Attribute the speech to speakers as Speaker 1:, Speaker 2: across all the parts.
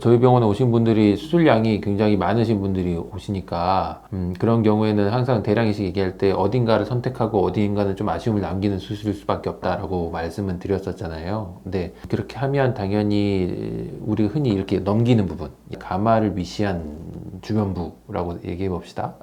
Speaker 1: 저희 병원에 오신 분들이 수술량이 굉장히 많으신 분들이 오시니까 그런 경우에는 항상 대량 이식 얘기할 때 어딘가를 선택하고 어딘가는 좀 아쉬움을 남기는 수술일 수밖에 없다라고 말씀은 드렸었잖아요. 근데 그렇게 하면 당연히 우리가 흔히 이렇게 넘기는 부분, 가마를 위시한 주변부라고 얘기해 봅시다.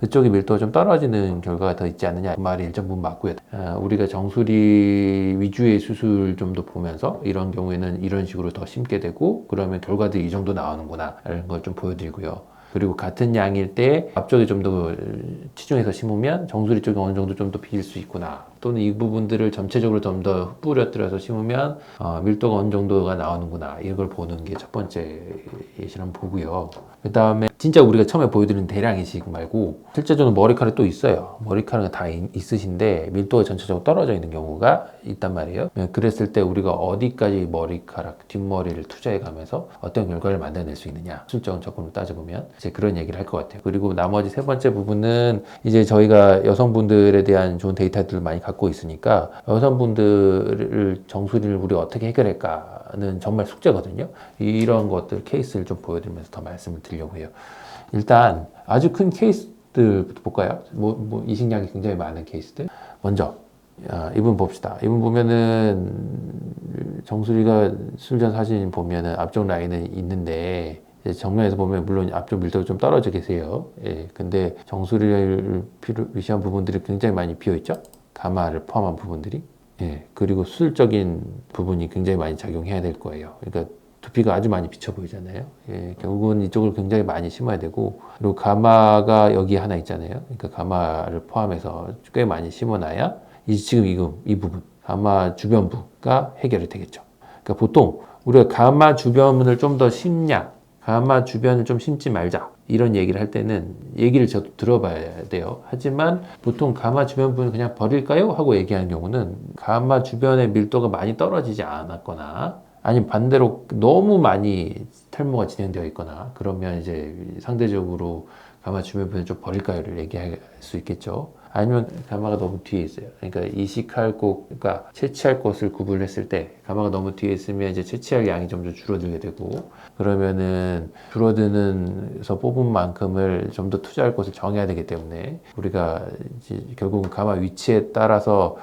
Speaker 1: 그쪽에 밀도가 좀 떨어지는 결과가 더 있지 않느냐, 그 말이 일정 부분 맞고요. 우리가 정수리 위주의 수술 좀 더 보면서 이런 경우에는 이런 식으로 더 심게 되고, 그러면 결과들이 이 정도 나오는구나 라는 걸 좀 보여드리고요. 그리고 같은 양일 때 앞쪽에 좀 더 치중해서 심으면 정수리 쪽에 어느 정도 좀 더 비일 수 있구나, 또는 이 부분들을 전체적으로 좀 더 흩뿌려뜨려서 심으면 밀도가 어느 정도가 나오는구나, 이걸 보는 게 첫 번째 예시를 한번 보고요. 그 다음에 진짜 우리가 처음에 보여드린 대량 이식 말고 실제적으로 머리카락이 또 있어요. 머리카락은 다 있으신데 밀도가 전체적으로 떨어져 있는 경우가 있단 말이에요. 그랬을 때 우리가 어디까지 머리카락, 뒷머리를 투자해 가면서 어떤 결과를 만들어낼 수 있느냐, 수술적인 접근으로 따져보면 이제 그런 얘기를 할 것 같아요. 그리고 나머지 세 번째 부분은 이제 저희가 여성분들에 대한 좋은 데이터들을 많이 갖고 있으니까 여성분들을 정수리를 우리가 어떻게 해결할까는 정말 숙제거든요. 이런 것들 케이스를 좀 보여드리면서 더 말씀을 드리려고 해요. 일단 아주 큰 케이스들부터 볼까요? 이식량이 굉장히 많은 케이스들. 먼저 이분 봅시다. 이분 보면은 정수리가 수술 전 사진 보면은 앞쪽 라인은 있는데 정면에서 보면 물론 앞쪽 밀도가 좀 떨어져 계세요. 예, 근데 정수리를 위시한 부분들이 굉장히 많이 비어 있죠. 가마를 포함한 부분들이. 예, 그리고 수술적인 부분이 굉장히 많이 작용해야 될 거예요. 그러니까 두피가 아주 많이 비쳐 보이잖아요. 예, 결국은 이쪽을 굉장히 많이 심어야 되고, 그리고 가마가 여기 하나 있잖아요. 그러니까 가마를 포함해서 꽤 많이 심어놔야 지금 이 부분, 가마 주변부가 해결이 되겠죠. 그러니까 보통 우리가 가마 주변을 좀 더 심냐, 가마 주변을 좀 심지 말자, 이런 얘기를 할 때는 얘기를 저도 들어봐야 돼요. 하지만 보통 가마 주변부는 그냥 버릴까요? 하고 얘기하는 경우는 가마 주변의 밀도가 많이 떨어지지 않았거나, 아니면 반대로 너무 많이 탈모가 진행되어 있거나, 그러면 이제 상대적으로 가마 주변부는 좀 버릴까요를 얘기할 수 있겠죠. 아니면 가마가 너무 뒤에 있어요. 그러니까 이식할 곳과 채취할 곳을 구분했을 때 가마가 너무 뒤에 있으면 이제 채취할 양이 점점 줄어들게 되고, 그러면은 줄어드는서 뽑은 만큼을 좀 더 투자할 곳을 정해야 되기 때문에 우리가 이제 결국은 가마 위치에 따라서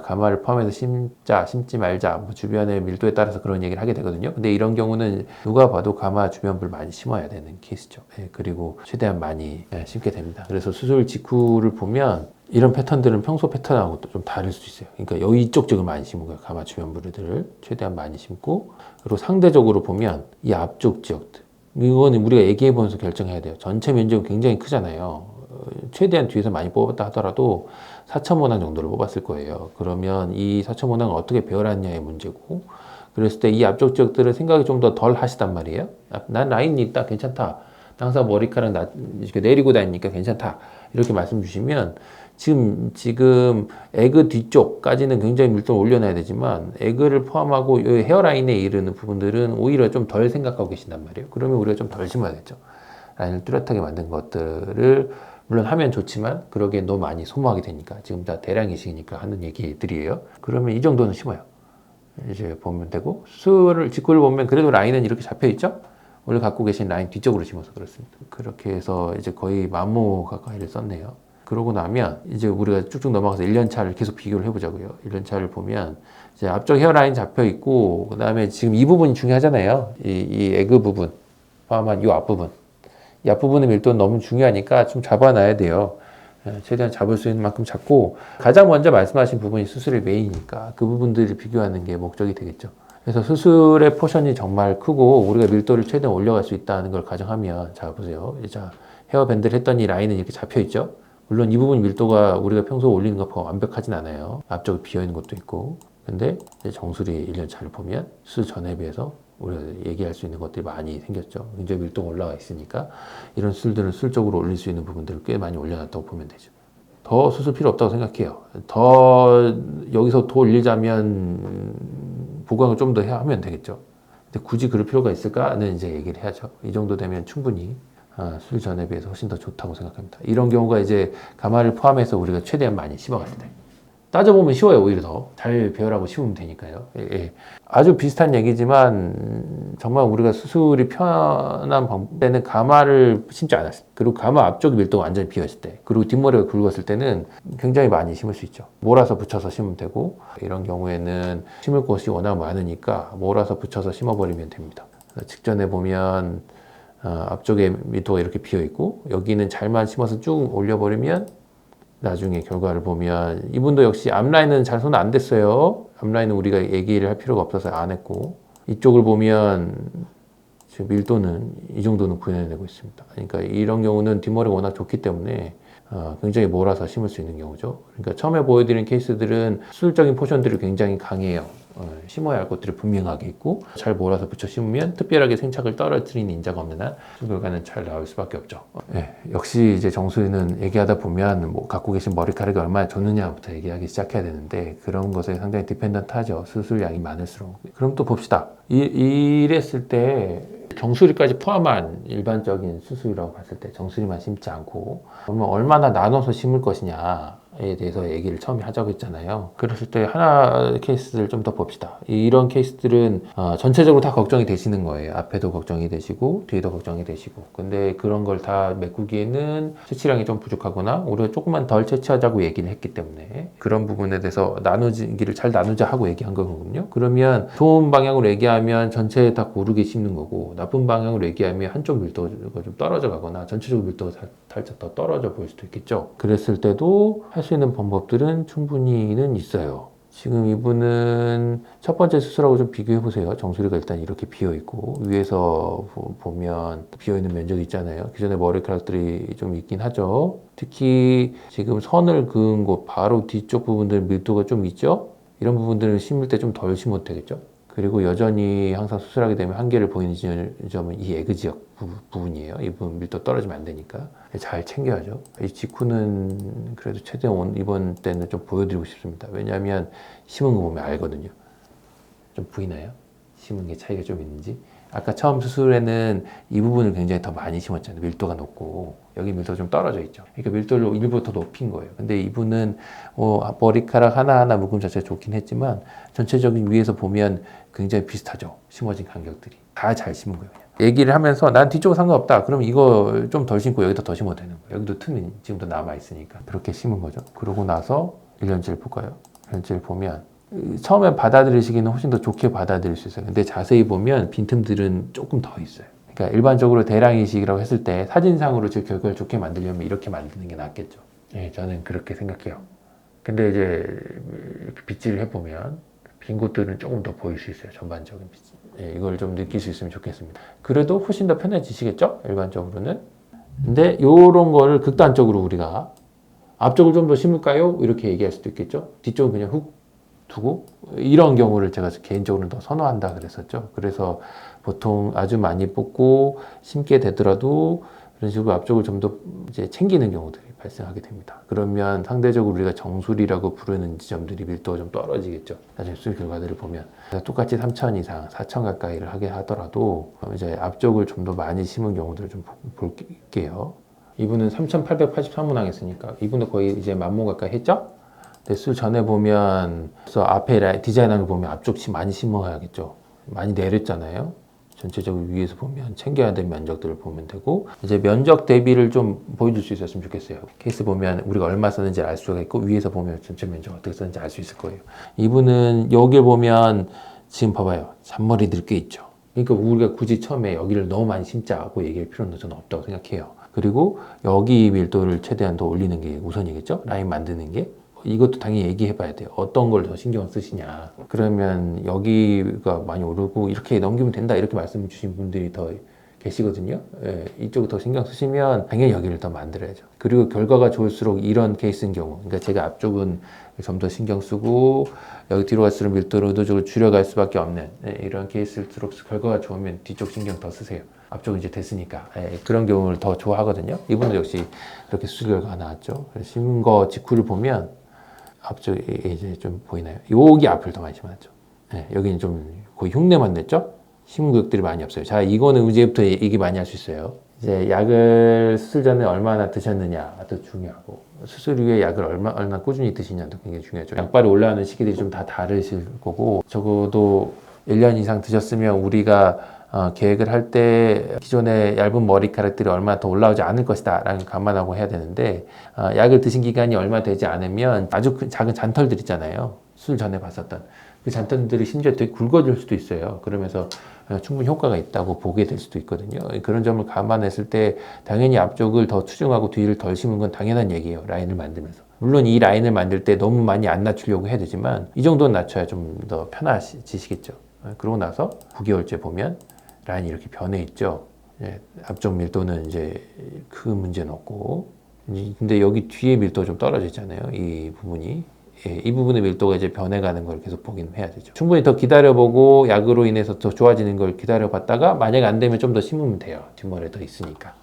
Speaker 1: 가마를 포함해서 심지 말자, 주변의 밀도에 따라서 그런 얘기를 하게 되거든요. 근데 이런 경우는 누가 봐도 가마 주변부를 많이 심어야 되는 케이스죠. 예, 그리고 최대한 많이 심게 됩니다. 그래서 수술 직후를 보면 이런 패턴들은 평소 패턴하고 좀 다를 수 있어요. 그러니까 여기 이쪽 쪽을 많이 심은 거예요. 가마 주변부를 최대한 많이 심고, 그리고 상대적으로 보면 이 앞쪽 지역들, 이거는 우리가 얘기해 보면서 결정해야 돼요. 전체 면적은 굉장히 크잖아요. 최대한 뒤에서 많이 뽑았다 하더라도 4,000모낭 정도를 뽑았을 거예요. 그러면 이 4,000모낭을 어떻게 배열하느냐의 문제고, 그랬을 때 이 앞쪽 지역들은 생각이 좀 더 덜 하시단 말이에요. 난 라인이 있다, 괜찮다, 항상 머리카락 이렇게 내리고 다니니까 괜찮다, 이렇게 말씀 주시면 지금 에그 뒤쪽까지는 굉장히 밀도를 올려놔야 되지만 에그를 포함하고 이 헤어라인에 이르는 부분들은 오히려 좀 덜 생각하고 계신단 말이에요. 그러면 우리가 좀 덜 심어야겠죠. 라인을 뚜렷하게 만든 것들을 물론 하면 좋지만 그러기엔 너무 많이 소모하게 되니까, 지금 다 대량 이식이니까 하는 얘기들이에요. 그러면 이 정도는 심어요. 이제 보면 되고, 수술을 직구를 보면 그래도 라인은 이렇게 잡혀 있죠. 원래 갖고 계신 라인 뒤쪽으로 심어서 그렇습니다. 그렇게 해서 이제 거의 만모 가까이를 썼네요. 그러고 나면 이제 우리가 쭉쭉 넘어가서 1년 차를 계속 비교를 해보자고요. 1년 차를 보면 이제 앞쪽 헤어라인 잡혀 있고, 그 다음에 지금 이 부분이 중요하잖아요. 이 에그 부분 포함한 이 앞부분, 이 앞부분의 밀도는 너무 중요하니까 좀 잡아놔야 돼요. 최대한 잡을 수 있는 만큼 잡고, 가장 먼저 말씀하신 부분이 수술의 메인이니까 그 부분들을 비교하는 게 목적이 되겠죠. 그래서 수술의 포션이 정말 크고 우리가 밀도를 최대한 올려갈 수 있다는 걸 가정하면, 자 보세요. 자, 헤어밴드를 했던 이 라인은 이렇게 잡혀 있죠. 물론 이 부분 밀도가 우리가 평소 올리는 것과 완벽하진 않아요. 앞쪽에 비어있는 것도 있고. 근데 정수리 1년 차를 보면 수술 전에 비해서 우리가 얘기할 수 있는 것들이 많이 생겼죠. 굉장히 밀도가 올라가 있으니까 이런 수술들은 수술적으로 올릴 수 있는 부분들을 꽤 많이 올려놨다고 보면 되죠. 더 수술 필요 없다고 생각해요. 더 여기서 더 올리자면 보강을 좀 더 하면 되겠죠. 근데 굳이 그럴 필요가 있을까는 이제 얘기를 해야죠. 이 정도 되면 충분히 수술 전에 비해서 훨씬 더 좋다고 생각합니다. 이런 경우가 이제 가마를 포함해서 우리가 최대한 많이 심어갔을 때, 따져보면 쉬워요. 오히려 더 잘 배열하고 심으면 되니까요. 예, 예. 아주 비슷한 얘기지만 정말 우리가 수술이 편한 방법 때는 가마를 심지 않았을 때, 그리고 가마 앞쪽 밀도가 완전히 비었을 때, 그리고 뒷머리가 굵었을 때는 굉장히 많이 심을 수 있죠. 몰아서 붙여서 심으면 되고, 이런 경우에는 심을 곳이 워낙 많으니까 몰아서 붙여서 심어버리면 됩니다. 직전에 보면 앞쪽에 밀도가 이렇게 비어 있고, 여기는 잘만 심어서 쭉 올려버리면 나중에 결과를 보면 이분도 역시 앞라인은 잘 손 안 댔어요. 앞라인은 우리가 얘기를 할 필요가 없어서 안 했고, 이쪽을 보면 지금 밀도는 이 정도는 구현해내고 있습니다. 그러니까 이런 경우는 뒷머리가 워낙 좋기 때문에 굉장히 몰아서 심을 수 있는 경우죠. 그러니까 처음에 보여드린 케이스들은 수술적인 포션들이 굉장히 강해요. 심어야 할 것들이 분명하게 있고, 잘 몰아서 붙여 심으면 특별하게 생착을 떨어뜨리는 인자가 없는 한 수술 결과는 잘 나올 수밖에 없죠. 네, 역시 이제 정수리는 얘기하다 보면 뭐 갖고 계신 머리카락이 얼마나 좋느냐부터 얘기하기 시작해야 되는데, 그런 것에 상당히 디펜던트하죠. 수술량이 많을수록. 그럼 또 봅시다. 이랬을 때 정수리까지 포함한 일반적인 수술이라고 봤을 때 정수리만 심지 않고 그러면 얼마나 나눠서 심을 것이냐에 대해서 얘기를 처음에 하자고 했잖아요. 그랬을 때 하나 케이스를 좀 더 봅시다. 이런 케이스들은 전체적으로 다 걱정이 되시는 거예요. 앞에도 걱정이 되시고 뒤에도 걱정이 되시고. 근데 그런 걸 다 메꾸기에는 채취량이 좀 부족하거나 우리가 조금만 덜 채취하자고 얘기를 했기 때문에 그런 부분에 대해서 나누기를 잘 나누자 하고 얘기한 거거든요. 그러면 좋은 방향으로 얘기하면 전체에 다 고르게 심는 거고, 나쁜 방향으로 얘기하면 한쪽 밀도가 좀 떨어져 가거나 전체적으로 밀도가 살짝 더 떨어져 보일 수도 있겠죠. 그랬을 때도 할 수 있는 방법들은 충분히는 있어요. 지금 이분은 첫 번째 수술하고 좀 비교해 보세요. 정수리가 일단 이렇게 비어 있고, 위에서 보면 비어 있는 면적이 있잖아요. 기존에 머리카락들이 좀 있긴 하죠. 특히 지금 선을 그은 곳 바로 뒤쪽 부분들 밀도가 좀 있죠. 이런 부분들은 심을 때 좀 덜 심어도 되겠죠. 그리고 여전히 항상 수술하게 되면 한계를 보이는 점은 이 에그 지역 부분이에요. 이 부분 밀도 떨어지면 안 되니까 잘 챙겨야죠. 이 직후는 그래도 최대한 이번 때는 좀 보여드리고 싶습니다. 왜냐하면 심은 거 보면 알거든요. 좀 보이나요? 심은 게 차이가 좀 있는지. 아까 처음 수술에는 이 부분을 굉장히 더 많이 심었잖아요. 밀도가 높고 여기 밀도가 좀 떨어져 있죠. 그러니까 밀도를 일부러 더 높인 거예요. 근데 이분은 머리카락 하나하나 묶음 자체가 좋긴 했지만 전체적인 위에서 보면 굉장히 비슷하죠. 심어진 간격들이 다 잘 심은 거예요. 그냥. 얘기를 하면서 난 뒤쪽은 상관없다. 그럼 이거 좀 덜 심고 여기다 더 심어도 되는 거예요. 여기도 틈이 지금도 남아있으니까 그렇게 심은 거죠. 그러고 나서 1년치를 볼까요? 1년치를 보면 처음에 받아들이시기는 훨씬 더 좋게 받아들일 수 있어요. 근데 자세히 보면 빈틈들은 조금 더 있어요. 그러니까 일반적으로 대량 이식이라고 했을 때 사진상으로 제 결과를 좋게 만들려면 이렇게 만드는 게 낫겠죠. 예, 저는 그렇게 생각해요. 근데 이제 이렇게 빗질을 해보면 빈 곳들은 조금 더 보일 수 있어요. 전반적인 빗질. 예, 이걸 좀 느낄 수 있으면 좋겠습니다. 그래도 훨씬 더 편해지시겠죠? 일반적으로는. 근데 이런 거를 극단적으로 우리가 앞쪽을 좀 더 심을까요? 이렇게 얘기할 수도 있겠죠. 뒤쪽은 그냥 훅 두고, 이런 경우를 제가 개인적으로는 더 선호한다 그랬었죠. 그래서 보통 아주 많이 뽑고 심게 되더라도 이런 식으로 앞쪽을 좀 더 이제 챙기는 경우들이 발생하게 됩니다. 그러면 상대적으로 우리가 정수리라고 부르는 지점들이 밀도가 좀 떨어지겠죠. 나중에 수술 결과들을 보면 똑같이 3,000 이상, 4,000 가까이를 하게 하더라도 이제 앞쪽을 좀 더 많이 심은 경우들을 좀 볼게요. 이분은 3,883분 했으니까 이분도 거의 이제 만모 가까이 했죠? 술 전에 보면 그래서 앞에 디자인한 걸 보면 앞쪽 많이 심어야겠죠. 많이 내렸잖아요. 전체적으로 위에서 보면 챙겨야 될 면적들을 보면 되고, 이제 면적 대비를 좀 보여줄 수 있었으면 좋겠어요. 케이스 보면 우리가 얼마 썼는지 알 수가 있고, 위에서 보면 전체 면적 어떻게 썼는지 알 수 있을 거예요. 이분은 여기를 보면 지금 봐봐요. 잔머리들 꽤 있죠. 그러니까 우리가 굳이 처음에 여기를 너무 많이 심자고 얘기할 필요는 저는 없다고 생각해요. 그리고 여기 밀도를 최대한 더 올리는 게 우선이겠죠. 라인 만드는 게. 이것도 당연히 얘기해 봐야 돼요. 어떤 걸 더 신경 쓰시냐. 그러면 여기가 많이 오르고 이렇게 넘기면 된다 이렇게 말씀 주신 분들이 더 계시거든요. 예, 이쪽을 더 신경 쓰시면 당연히 여기를 더 만들어야죠. 그리고 결과가 좋을수록 이런 케이스인 경우, 그러니까 제가 앞쪽은 좀 더 신경 쓰고 여기 뒤로 갈수록 밀도를 의도적으로 줄여갈 수밖에 없는 이런 케이스일수록 결과가 좋으면 뒤쪽 신경 더 쓰세요. 앞쪽은 이제 됐으니까. 그런 경우를 더 좋아하거든요. 이분도 역시 이렇게 수술 결과가 나왔죠. 심은 거 직후를 보면 앞쪽에 이제 좀 보이나요? 여기 앞을 더 많이 심었죠. 여기는 좀 거의 흉내만 냈죠? 심은 구역들이 많이 없어요. 자, 이거는 이제부터 얘기 많이 할 수 있어요. 이제 약을 수술 전에 얼마나 드셨느냐도 중요하고 수술 후에 약을 얼마나 꾸준히 드시냐도 굉장히 중요하죠. 약발이 올라오는 시기들이 좀 다 다르실 거고 적어도 1년 이상 드셨으면 우리가 계획을 할 때 기존의 얇은 머리카락들이 얼마 더 올라오지 않을 것이다 라는 걸 감안하고 해야 되는데 약을 드신 기간이 얼마 되지 않으면 아주 작은 잔털들 있잖아요. 수술 전에 봤었던 그 잔털들이 심지어 되게 굵어질 수도 있어요. 그러면서 충분히 효과가 있다고 보게 될 수도 있거든요. 그런 점을 감안했을 때 당연히 앞쪽을 더 추중하고 뒤를 덜 심은 건 당연한 얘기예요. 라인을 만들면서. 물론 이 라인을 만들 때 너무 많이 안 낮추려고 해야 되지만 이 정도는 낮춰야 좀 더 편하시겠죠. 그러고 나서 9개월째 보면 라인이 이렇게 변해 있죠. 앞쪽 밀도는 이제 큰 문제는 없고 근데 여기 뒤에 밀도가 좀 떨어져 있잖아요. 이 부분이. 이 부분의 밀도가 이제 변해가는 걸 계속 보긴 해야 되죠. 충분히 더 기다려보고 약으로 인해서 더 좋아지는 걸 기다려봤다가 만약에 안 되면 좀 더 심으면 돼요. 뒷머리에 더 있으니까.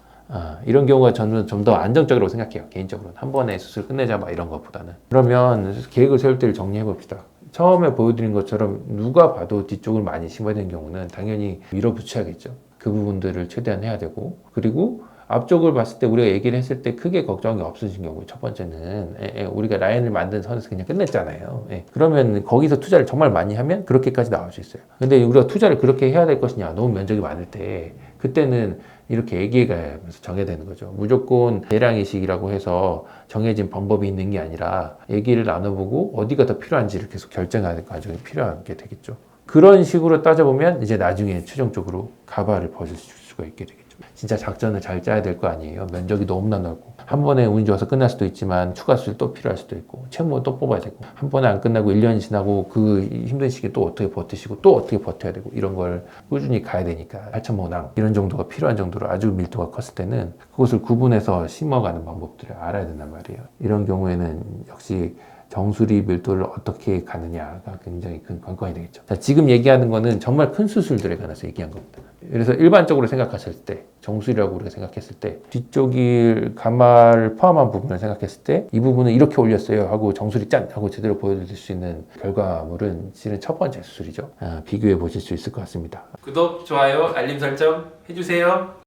Speaker 1: 이런 경우가 저는 좀 더 안정적이라고 생각해요. 개인적으로는. 한 번에 수술 끝내자 막 이런 것보다는. 그러면 계획을 세울 때를 정리해 봅시다. 처음에 보여드린 것처럼 누가 봐도 뒤쪽을 많이 심어야 되는 경우는 당연히 밀어붙여야겠죠. 그 부분들을 최대한 해야 되고 그리고 앞쪽을 봤을 때 우리가 얘기를 했을 때 크게 걱정이 없으신 경우 첫 번째는 우리가 라인을 만든 선에서 그냥 끝냈잖아요. 그러면 거기서 투자를 정말 많이 하면 그렇게까지 나올 수 있어요. 근데 우리가 투자를 그렇게 해야 될 것이냐 너무 면적이 많을 때 그때는 이렇게 얘기해가면서 정해야 되는 거죠. 무조건 대량이식이라고 해서 정해진 방법이 있는 게 아니라 얘기를 나눠보고 어디가 더 필요한지를 계속 결정하는 과정이 필요한 게 되겠죠. 그런 식으로 따져보면 이제 나중에 최종적으로 가발을 벗을 수가 있게 되겠죠. 진짜 작전을 잘 짜야 될 거 아니에요. 면적이 너무나 넓고 한 번에 운이 좋아서 끝날 수도 있지만 추가 수술 또 필요할 수도 있고 채무를 또 뽑아야 되고 한 번에 안 끝나고 1년이 지나고 그 힘든 시기에 또 어떻게 버티시고 또 어떻게 버텨야 되고 이런 걸 꾸준히 가야 되니까 8,000모낭 이런 정도가 필요한 정도로 아주 밀도가 컸을 때는 그것을 구분해서 심어가는 방법들을 알아야 된단 말이에요. 이런 경우에는 역시 정수리 밀도를 어떻게 가느냐가 굉장히 큰 관건이 되겠죠. 자, 지금 얘기하는 거는 정말 큰 수술들에 관해서 얘기한 겁니다. 그래서 일반적으로 생각하실 때 정수리라고 우리가 생각했을 때 뒤쪽이 가마를 포함한 부분을 생각했을 때 이 부분은 이렇게 올렸어요 하고 정수리 짠 하고 제대로 보여드릴 수 있는 결과물은 실은 첫 번째 수술이죠. 비교해 보실 수 있을 것 같습니다. 구독, 좋아요, 알림 설정 해주세요.